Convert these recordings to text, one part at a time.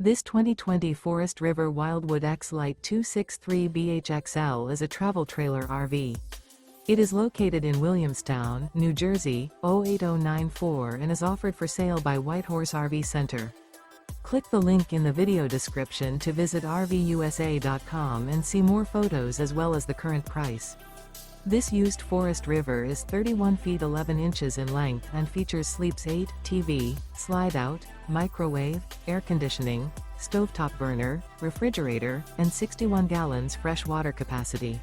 This 2020 Forest River Wildwood X-Lite 263BHXL is a travel trailer RV. It is located in Williamstown, New Jersey, 08094 and is offered for sale by Whitehorse RV Center. Click the link in the video description to visit RVUSA.com and see more photos as well as the current price. This used Forest River is 31 feet 11 inches in length and features Sleeps 8, TV, Slideout, microwave, air conditioning, stovetop burner, refrigerator, and 61 gallons fresh water capacity.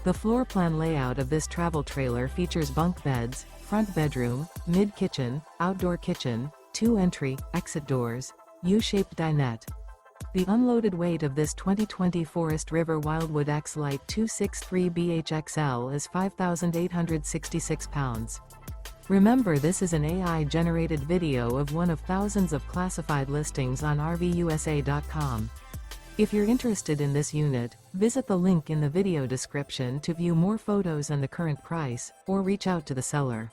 The floor plan layout of this travel trailer features bunk beds, front bedroom, mid-kitchen, outdoor kitchen, 2 entry, exit doors, U-shaped dinette. The unloaded weight of this 2020 Forest River Wildwood X-Lite 263BHXL is 5,866 pounds. Remember, this is an AI-generated video of one of thousands of classified listings on RVUSA.com. If you're interested in this unit, visit the link in the video description to view more photos and the current price, or reach out to the seller.